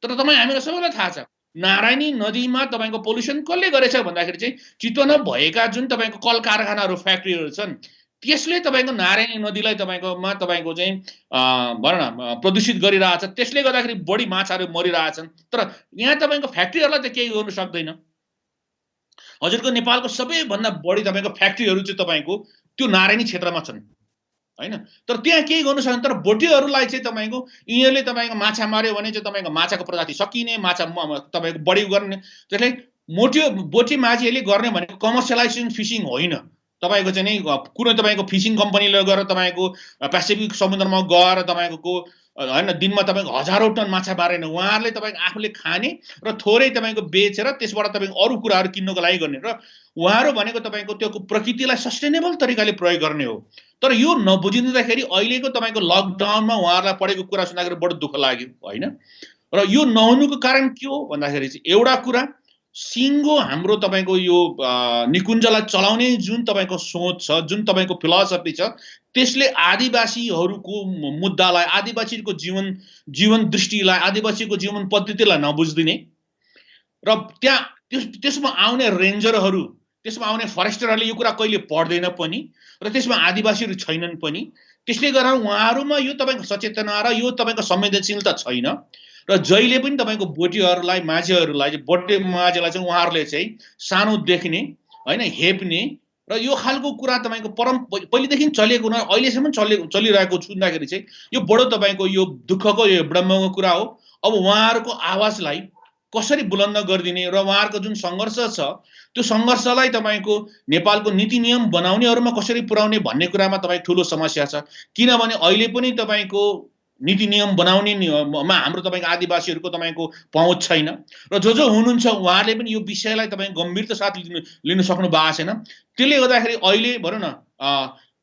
तर हामीलाई सबैलाई थाहा छ नारायणी नदीमा तपाईँको पोल्युसन कसले गरेछ भन्दाखेरि चाहिँ चितवनमा भएका जुन तपाईँको कल कारखानाहरू फ्याक्ट्रीहरू छन् त्यसले तपाईँको नारायणी नदीलाई तपाईँको चाहिँ प्रदूषित गरिरहेछ। त्यसले गर्दाखेरि बढी माछाहरू मरिरहेछन्। तर यहाँ तपाईँको फ्याक्ट्रीहरूलाई चाहिँ केही गर्नु सक्दैन। हजुरको नेपालको सबैभन्दा बढी तपाईँको फ्याक्ट्रीहरू चाहिँ तपाईँको त्यो नारायणी क्षेत्रमा छन् होइन। तर त्यहाँ केही गर्नु सक्दैन। तर बोटेहरूलाई चाहिँ तपाईँको यिनीहरूले तपाईँको माछा मार्यो भने चाहिँ तपाईँको माछाको प्रजाति सकिने, माछा तपाईँको बढी गर्ने। त्यसले बोटेमाझीहरूले गर्ने भनेको कमर्सियलाइजेसन फिसिङ होइन। तपाईँको चाहिँ नि कुनै तपाईँको फिसिङ कम्पनीले गएर तपाईँको पेसिफिक समुद्रमा गएर तपाईँको होइन दिनमा तपाईँको हजारौँ टन माछा मारेन। उहाँहरूले तपाईँको आफूले खाने र थोरै तपाईँको बेचेर त्यसबाट तपाईँको अरू कुराहरू किन्नको लागि गर्ने र उहाँहरू भनेको तपाईँको त्यो प्रकृतिलाई सस्टेनेबल तरिकाले प्रयोग गर्ने हो। तर यो नबुझिँदाखेरि अहिलेको तपाईँको लकडाउनमा उहाँहरूलाई पढेको कुरा सुन्दाखेरि बडो दुःख लाग्यो होइन। र यो नहुनुको कारण के हो भन्दाखेरि चाहिँ एउटा कुरा सिङ्गो हाम्रो तपाईँको यो निकुञ्जलाई चलाउने जुन तपाईँको सोच छ, जुन तपाईँको फिलोसफी छ, त्यसले आदिवासीहरूको मुद्दालाई, आदिवासीको जीवन दृष्टिलाई, आदिवासीको जीवन पद्धतिलाई नबुझिदिने र त्यसमा आउने रेन्जरहरू, त्यसमा आउने फरेस्टरहरूले यो कुरा कहिले पढ्दैन पनि र त्यसमा आदिवासीहरू छैनन् पनि। त्यसले गर्दा उहाँहरूमा यो तपाईँको सचेतना र यो तपाईँको संवेदनशीलता छैन र जहिले पनि तपाईँको बोटेहरूलाई, माझीहरूलाई, बोटे माझीलाई चाहिँ उहाँहरूले चाहिँ सानो देख्ने, होइन, हेप्ने र यो खालको कुरा तपाईँको पहिलेदेखि चलेको न अहिलेसम्म चलिरहेको सुन्दाखेरि चाहिँ यो बडो तपाईँको यो दुःखको, यो विडम्बको कुरा हो। अब उहाँहरूको आवाजलाई कसरी बुलन्द गरिदिने र उहाँहरूको जुन सङ्घर्ष छ त्यो सङ्घर्षलाई तपाईँको नेपालको नीति नियम बनाउनेहरूमा कसरी पुर्याउने भन्ने कुरामा तपाईँ ठुलो समस्या छ। किनभने अहिले पनि तपाईँको नीति नियम बनाउनेमा हाम्रो तपाईँको आदिवासीहरूको तपाईँको पहुँच छैन र जो हुनुहुन्छ उहाँले पनि यो विषयलाई तपाईँ गम्भीरता साथ लिन सक्नु भएको छैन। त्यसले गर्दाखेरि अहिले भनौँ न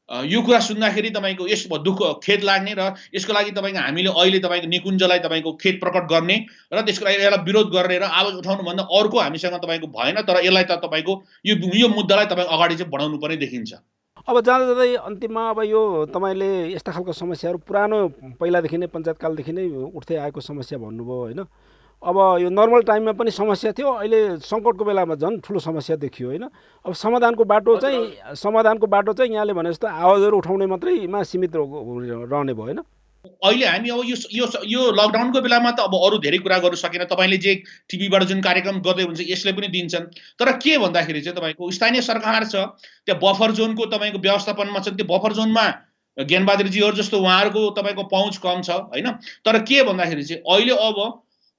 यो कुरा सुन्दाखेरि तपाईँको यस दुःख खेद लाग्ने र यसको लागि तपाईँको हामीले अहिले तपाईँको निकुञ्जलाई तपाईँको खेद प्रकट गर्ने र त्यसको लागि यसलाई विरोध गर्ने र आवाज उठाउनुभन्दा अर्को हामीसँग तपाईँको भएन। तर यसलाई त तपाईँको यो मुद्दालाई तपाईँ अगाडि चाहिँ बढाउनु पर्ने देखिन्छ। अब जाँदा जाँदै अन्तिममा अब यो तपाईँले यस्ता खालको समस्याहरू पुरानो पहिलादेखि नै पञ्चायतकालदेखि नै उठ्दै आएको समस्या भन्नुभयो, होइन? अब यो नर्मल टाइममा पनि समस्या थियो, अहिले सङ्कटको बेलामा झन् ठुलो समस्या देखियो, होइन? अब समाधानको बाटो चाहिँ यहाँले भने जस्तो आवाजहरू उठाउने मात्रैमा सीमित रहने भयो, होइन? अहिले हामी अब यो लकडाउनको बेलामा त अब अरू धेरै कुरा गर्नु सकेन। तपाईँले जे टिभीबाट जुन कार्यक्रम गर्दै हुन्छ यसले पनि दिन्छन्। तर के भन्दाखेरि चाहिँ तपाईँको स्थानीय सरकार छ, त्यो बफर जोनको तपाईँको व्यवस्थापनमा छ, त्यो बफर जोनमा ज्ञानबहादुरजीहरू जस्तो उहाँहरूको तपाईँको पहुँच कम छ, होइन? तर के भन्दाखेरि चाहिँ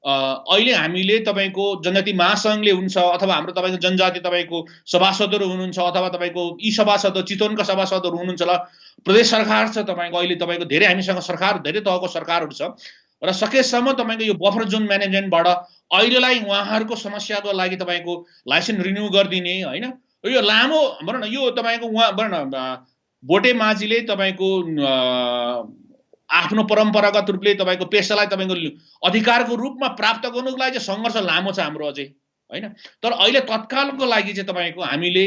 अहिले हामीले तपाईँको जनजाति महासङ्घले हुन्छ अथवा हाम्रो तपाईँको जनजाति तपाईँको सभासदहरू हुनुहुन्छ अथवा तपाईँको यी सभासद चितवनका सभासदहरू हुनुहुन्छ, ल प्रदेश सरकार छ तपाईँको, अहिले तपाईँको धेरै हामीसँग सरकार, धेरै तहको सरकारहरू छ र सकेसम्म तपाईँको यो बफर जोन म्यानेजमेन्टबाट अहिलेलाई उहाँहरूको समस्याको लागि तपाईँको लाइसेन्स रिन्यू गरिदिने, होइन? यो लामो भनौँ न यो तपाईँको भनौँ न बोटे माझीले तपाईँको आफ्नो परम्परागत रूपले तपाईँको पेसालाई तपाईँको अधिकारको रूपमा प्राप्त गर्नुको लागि चाहिँ सङ्घर्ष लामो छ हाम्रो अझै, होइन? तर अहिले तत्कालको लागि चाहिँ तपाईँको हामीले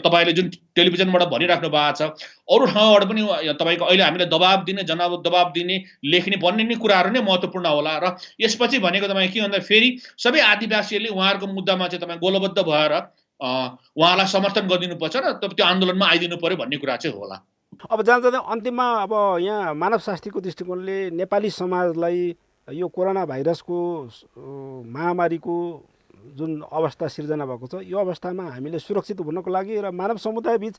तपाईँले जुन टेलिभिजनबाट भनिराख्नु भएको छ, अरू ठाउँबाट पनि तपाईँको अहिले हामीले दबाब दिने लेख्ने भन्ने नै कुराहरू नै महत्त्वपूर्ण होला। र यसपछि भनेको तपाईँ के भन्दा फेरि सबै आदिवासीहरूले उहाँहरूको मुद्दामा चाहिँ तपाईँ गोलबद्ध भएर उहाँलाई समर्थन गरिदिनुपर्छ र त्यो आन्दोलनमा आइदिनु पर्यो भन्ने कुरा चाहिँ होला। अब जाँदा अन्तिममा अब यहाँ मानव शास्त्रीको दृष्टिकोणले नेपाली समाजलाई यो कोरोना भाइरसको महामारीको जुन अवस्था सिर्जना भएको छ यो अवस्थामा हामीले सुरक्षित हुनको लागि र मानव समुदाय बीच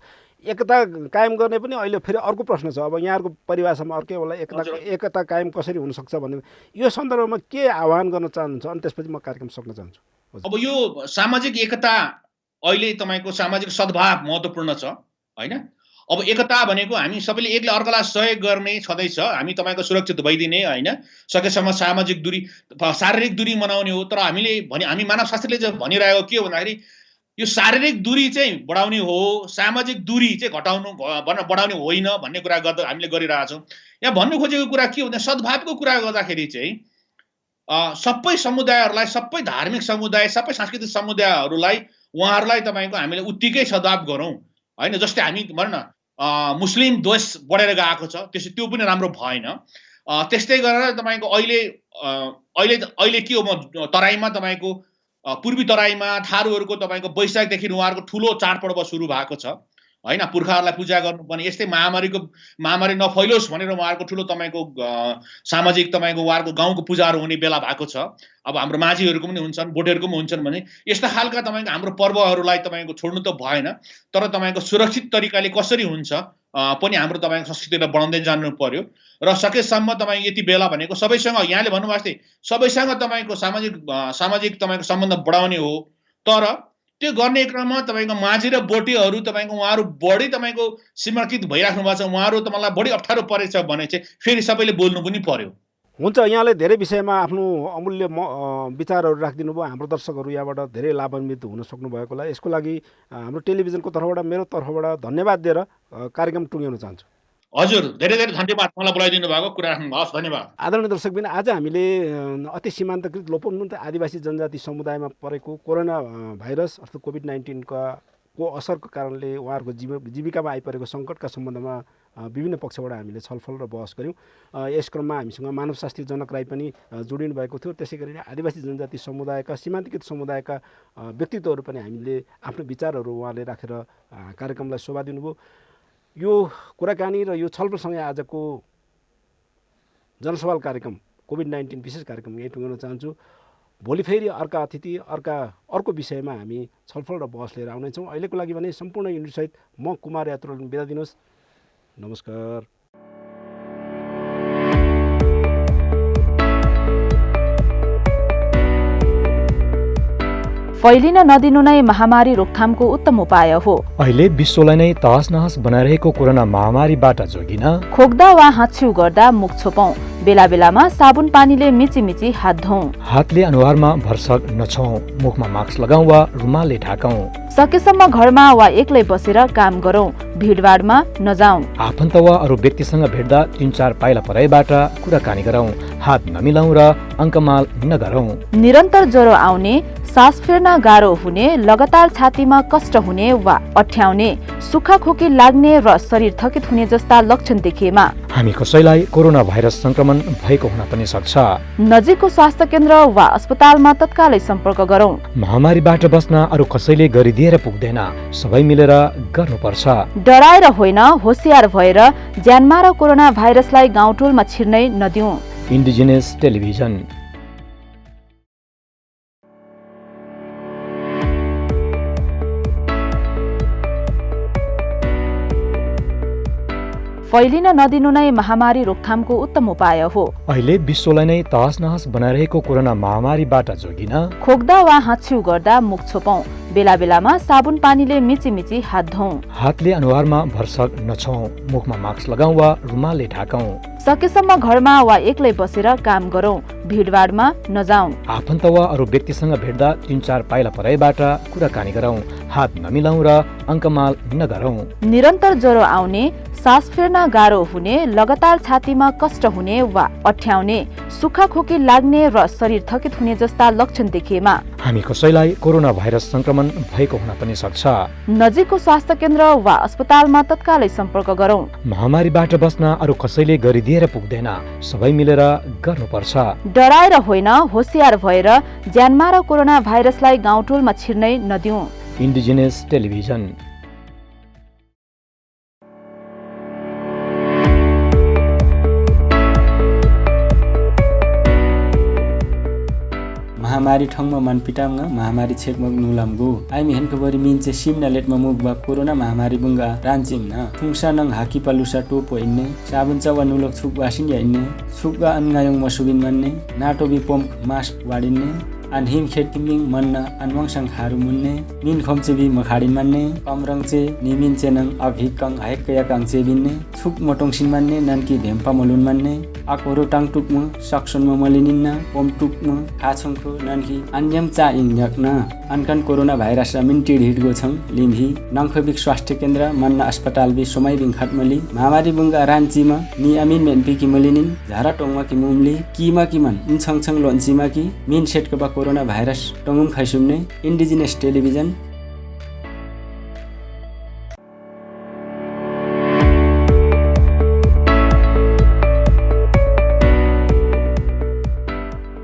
एकता कायम गर्ने पनि अहिले फेरि अर्को प्रश्न छ। अब यहाँहरूको परिभाषामा अर्कै होला, एकता कायम कसरी हुनसक्छ भन्ने यो सन्दर्भमा के आह्वान गर्न चाहनुहुन्छ? अनि त्यसपछि म कार्यक्रम सक्न चाहन्छु। अब यो सामाजिक एकता, अहिले तपाईँको सामाजिक सद्भाव महत्त्वपूर्ण छ, होइन? अब एकता भनेको हामी सबैले एकले अर्कालाई सहयोग गर्ने छँदैछ, हामी तपाईँको सुरक्षित भइदिने, होइन? सकेसम्म सामाजिक दूरी, शारीरिक दूरी बनाउने हो। तर हामी मानवशास्त्रीले चाहिँ भनिरहेको के हो भन्दाखेरि यो शारीरिक दूरी चाहिँ बढाउने हो, सामाजिक दूरी चाहिँ बढाउने होइन भन्ने कुरा गर्दा हामीले गरिरहेछौँ। यहाँ भन्नु खोजेको कुरा के हो भन्दा सद्भावको कुरा गर्दाखेरि चाहिँ सबै समुदायहरूलाई, सबै धार्मिक समुदाय, सबै सांस्कृतिक समुदायहरूलाई उहाँहरूलाई तपाईँको हामीले उत्तिकै सद्भाव गरौँ, होइन? जस्तै हामी भनौँ न मुस्लिम द्वेष बढेर गएको छ, त्यो पनि राम्रो भएन। त्यस्तै गरेर तपाईँको अहिले के हो, म तराईमा तपाईँको पूर्वी तराईमा थारूहरूको तपाईँको वैशाखदेखि उहाँहरूको ठुलो चाडपर्व सुरु भएको छ, होइन? पुर्खाहरूलाई पूजा गर्नुपर्ने, यस्तै महामारी नफैलोस् भनेर उहाँहरूको ठुलो तपाईँको सामाजिक तपाईँको उहाँहरूको गाउँको पूजाहरू हुने बेला भएको छ। अब हाम्रो माझीहरूको पनि हुन्छन्, बोटेहरूको पनि हुन्छन् भने यस्ता खालका तपाईँको हाम्रो पर्वहरूलाई तपाईँको छोड्नु त भएन। तर तपाईँको सुरक्षित तरिकाले कसरी हुन्छ पनि हाम्रो तपाईँको संस्कृतिलाई बढाउँदै जानु पर्यो। र सकेसम्म तपाईँ यति बेला भनेको सबैसँग, यहाँले भन्नुभएको जस्तै सबैसँग तपाईँको सामाजिक तपाईँको सम्बन्ध बढाउने हो। तर त्यो गर्ने क्रममा तपाईँको माझी र बोटेहरू तपाईँको उहाँहरू बढी तपाईँको सीमाङ्कित भइराख्नु भएको छ, उहाँहरू तपाईँलाई बढी अप्ठ्यारो परेछ भने चाहिँ फेरि सबैले बोल्नु पनि पर्यो। हुन्छ, यहाँले धेरै विषयमा आफ्नो अमूल्य विचारहरू राखिदिनु भयो। हाम्रो दर्शकहरू यहाँबाट धेरै लाभान्वित हुन सक्नुभएकोलाई यसको लागि हाम्रो टेलिभिजनको तर्फबाट, मेरो तर्फबाट धन्यवाद दिएर कार्यक्रम टुङ्ग्याउन चाहन्छु। हजुर, धेरै धेरै धन्यवाद मलाई बोलाइदिनु भएको कुरा राख्नु। हस्, धन्यवाद। आदरणीय दर्शकबिन, आज हामीले अति सीमान्तकृत लोपोन्मुक्त आदिवासी जनजाति समुदायमा परेको कोरोना भाइरस अर्थात् कोभिड-19 को असरको कारणले उहाँहरूको जीविकामा आइपरेको सङ्कटका सम्बन्धमा विभिन्न पक्षबाट हामीले छलफल र बहस गऱ्यौँ। यस क्रममा हामीसँग मानवशास्त्री जनक राई पनि जोडिनु भएको थियो। त्यसै गरी आदिवासी जनजाति समुदायका सीमान्तकृत समुदायका व्यक्तित्वहरू पनि हामीले आफ्नो विचारहरू उहाँले राखेर कार्यक्रमलाई शोभा दिनुभयो। यो कुराकानी र यो छलफलसँगै आजको जनसवाल कार्यक्रम कोभिड-19 विशेष कार्यक्रम यही टुङ्गाउन चाहन्छु। भोलि फेरि अर्का अतिथि अर्को विषयमा हामी छलफल र बहस लिएर आउनेछौँ। अहिलेको लागि भने सम्पूर्ण युनिटसहित म कुमार यात्रुले बिदा दिनुहोस्। नमस्कार। फैलिन नदिनु नै महामारी रोकथामको उत्तम उपाय हो। अहिले विश्वलाई नै तहस नहस बनाइरहेको कोरोना महामारीबाट जोगिन खोक्दा वा हाच्छिउ गर्दा मुख छोपौं। बेला बेलामा साबुन पानीले मिची हात धौं। हातले अनुहारमा भरसक नछौं। मुखमा मास्क लगाऊ वा रुमालले ढाकौं। सकेसम्म घरमा वा एक्लै बसेर काम गरौं। भिडभाडमा नजाउँ। आफन्त वा अरू व्यक्तिसँग भेट्दा 3-4 पाइला परैबाट कुराकानी गरौं। हात नमिलाऊ र अङ्कमाल नगरौं। निरन्तर ज्वरो आउने, सास फेर्न गाह्रो हुने, लगातार छातीमा कष्ट हुने वा अठ्याउने, सुक्खा खोकी लाग्ने र शरीर थकित हुने जस्ता लक्षण देखिएमा हामी कसैलाई कोरोना भाइरस संक्रमण भएको हुन पनि सक्छ। नजिकको स्वास्थ्य केन्द्र वा अस्पतालमा तत्कालै सम्पर्क गरौं। महामारीबाट बस्न अरू कसैले गरिदिएर पुग्दैन, सबै मिलेर गर्नुपर्छ। डराएर होइन, होसियार भएर ज्यानमा र कोरोना भाइरसलाई गाउँटोलमा छिर्नै नदिउँ। Indigenous television. फैलिन नदिनु नै महामारी रोकथामको उत्तम उपाय हो। अहिले विश्वलाई नै तहस नहस बनाइरहेको कोरोना महामारीबाट जोगिन खोक्दा वा हाच्छिउ गर्दा मुख छोपौं। बेला बेलामा साबुन पानीले मिची हात धौं। हातले अनुहारमा भरसक नछौं। मुखमा मास्क लगाऊ वा रुमालले ढाकौं। सकेसम्म घरमा वा एक्लै बसेर काम गरौं। भिडभाडमा नजाउँ। आफन्त वा अरू व्यक्तिसँग भेट्दा 3-4 पाइला परैबाट कुराकानी गरौं। हात नमिलाऊ र अङ्कमाल नगरौं। निरन्तर ज्वरो आउने, सास फेर्न गाह्रो हुने, लगातार छातीमा कष्ट हुने वा अठ्याउने, सुक्खा खोकी लाग्ने र शरीर थकित हुने जस्ता लक्षण देखिएमा हामी कसैलाई कोरोना भाइरस संक्रमण भएको हुन पनि सक्छ। नजिकको स्वास्थ्य केन्द्र वा अस्पतालमा तत्कालै सम्पर्क गरौं। महामारीबाट बस्न अरू कसैले गरिदिएर पुग्दैन, सबै मिलेर गर्नुपर्छ। डराएर होइन, होसियार भएर ज्यानमा र कोरोना भाइरसलाई गाउँटोलमा छिर्नै नदिउँ। Indigenous television. महामारी ठाउँमा मनपिटाङ्ग महामारी छेकमग नुलामगु आइमी हेनको बरी मिन्चे सिमना लेटमा मुगबा कोरोना महामारी बुंगा रान्चिङ न थुङसा नङ हाकी पलुसा टोपो इन्ने साबुन चवा नुलक छुक वासिन या इन्ने छुकगा अनगायङ मसुबिन मन्ने नाटोबी पम्प मास्क वाडिन्ने अन हिम खेटिमिङ मन्न अनवंसङ खारु मुन्ने मिन खोमचेबी मखाडिन मन्ने कमरङचे निमिन चेनङ अभिकङ हायकया काङचे बिन्ने छुक मोटोङसिन मन्ने ननकी धेम्पा मलुन मन्ने अकोरो टाङटुकम सक्सनमा मलिनिन्न पोमटुकम खाछङको ननकी अन्यम चा इन्यक्न अनकन कोरोना भाइरस मिन्टी ढिडगो छङ लिम्ही नङखबिक स्वास्थ्य केन्द्र मन्न अस्पताल बि समय बिङ खटमली महामारी बुंगा रान्चीमा नि अमिन मेनपी कि मलिनिन झारा टोङमा कि मुमली किमा किमन इन्छङछङ लोन्चीमा कि मिन सेटको कोरोना भाइरस टंगुम खैसुम्ने इन्डिजिनियस टेलिभिजन।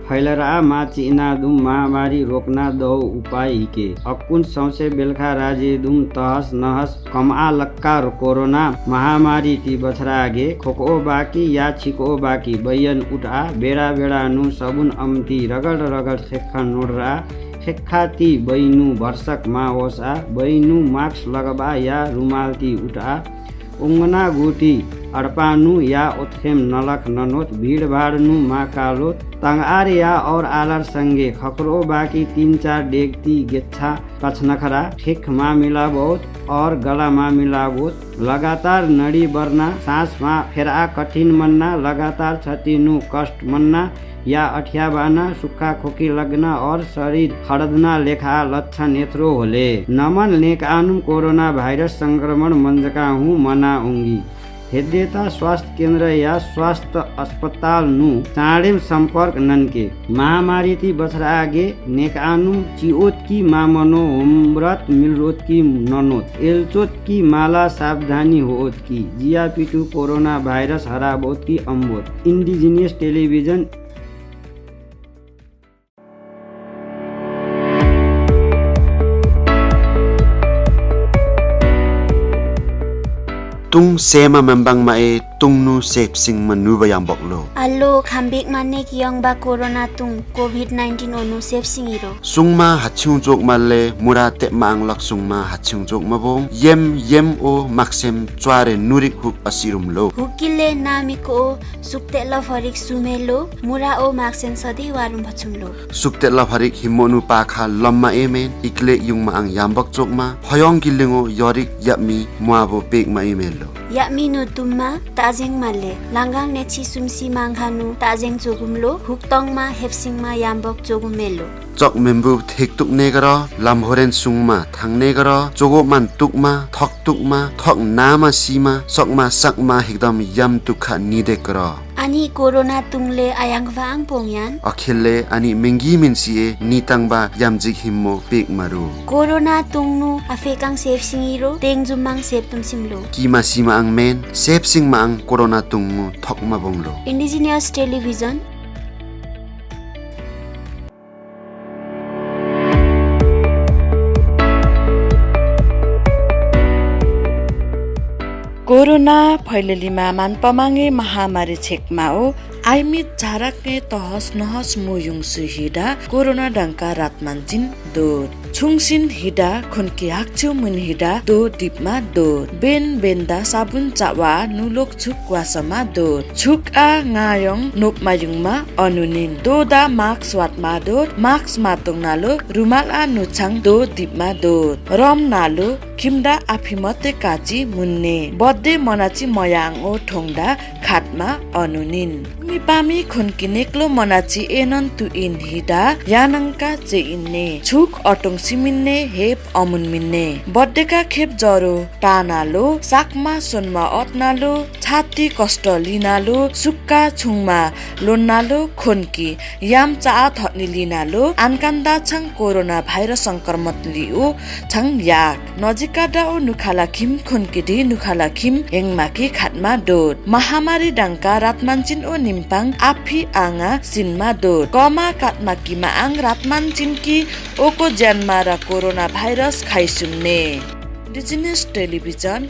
फैलरा माची इनादुम महामारी रोक्ना दौ उपाय हिके अक्कुन सौसे बेलखा राजे दुम तहस नहस कमआ लक्का कोरोना महामारी ती बछरागे खोको बाकी या छिको बाकी बैयन उठा बेडा बेडा नु सबुन अम्ती रगड रगड सेक्खा नोडरा सेक्खा ती बैनु भर्सक मा ओसा बैनु मास्क लगबा या रुमाल ती उठा उङ्गना गुटी अडपानु या ओथेम नलक ननोत भीड़ भाड़ नु मा कालोत तंगार या और आलर संगे खकरो बाकी 3-4 डेगती गेच्छा पछनखरा ठिक मा मिला बहुत और गला मा मिला बहुत लगातार नड़ी बरना सांस मा फेरा कठिन मन्ना लगातार छतिनु कष्ट मन्ना या अठिया बाना सुक्खा खोकी लगना और शरीर खड़दना लेखा लक्षण यत्रो होले नमन लेक आनुम कोरोना भाइरस संक्रमण मंजका हूँ मना उंगी हेद्यता स्वास्थ्य केन्द्र या स्वास्थ्य अस्पताल नु चाँडे संपर्क ननके महामारी ती बछरा आगे नेकानु चिओत की मामनो होमरत मिलरोत की ननोत एलचोत की माला सावधानी होत की जिया पिटू कोरोना भाइरस हराबोत की अम्बोत indigenous television tung sema membang mae tung nu sep sing manu bayang boklo allo khambik manne kiyong ba corona tung covid-19 onu sep singiro sungma hachung jok malle murate mang lak sungma hachung jok mabong yem o maksem chware nurik huk asirum lo hukile namiko sukte la farik sumelo mura o maksen sadi warum bachumlo sukte la farik himonu pakha lamma emen ikle yung ma ang yambak jok ma phoyong gilingo yorik yapmi muabo pek ma emelo yakminu tumma tajeng male langang nechi sumsi manghanu tajeng jogumlo huktong ma hepsing ma yambok jogumelo chok membu thek tuk negara lamhoren sungma thang negara jogo man tukma thok nama sima sokma sakma hekdam yam tukha nidekra ani corona tungle ayang wang pongyan akhille ani mengi minsie nitangba yamjik himmo pek maru corona tungnu afekang sep singiro tengjumang sep tumsimlo kima sima ang men sep sing ma ang corona tungu thokma bonglo indigenous television corona फैललीमा मानपमाङे महामारी छेकमा ओ आइमित झाराके तहस नहस मुयुङ सुहिडा कोरोना डंका रातमानजिन दोर छुङसिन हिडा खुनकी हाक्छु मुन हिडा दो दिपमा दोर बेन्दा साबुन चावा नुलोक छुक वासमा दोर छुक आ ngaयong नोप मायुङमा अनुनिन दोदा माक्स वातमा दोर माक्स मातोङ नालो रुमाल आ नुछाङ दो दिपमा दोर रम नालो खिमदा आफिमते काची मुन्ने बद्दे मनाची मयाङ ओ ठोङदा खाटमा अनुनिन मिपामी खुनकी नेक्लो मनाची एनन तु इन हिडा यानङका चे इन्ने छुक अटोङ सिमिन्ने हेप अमुन मिन्ने बड्डेका खेप जरो टानालो साकमा सोनमा अत्नालो छाती कष्ट लिनालो सुक्का छुङमा लोन्नालो खुनकी याम चा थनि लिनालो आनकान्दा छङ कोरोना भाइरस संक्रमण लिउ छङ याक नजिकादा ओ नुखाला खिम खुनकी दि नुखाला खिम हेङमाकी खाटमा दोर महामारी डंका रातमानचिन ओ निम्पाङ आफी आङा सिनमा दोर कमा काटमाकीमा आङ रातमानचिनकी ओको ज्यानमा र कोरोना भाइरस खाइसुम्ने डिजिनियस टेलिभिजन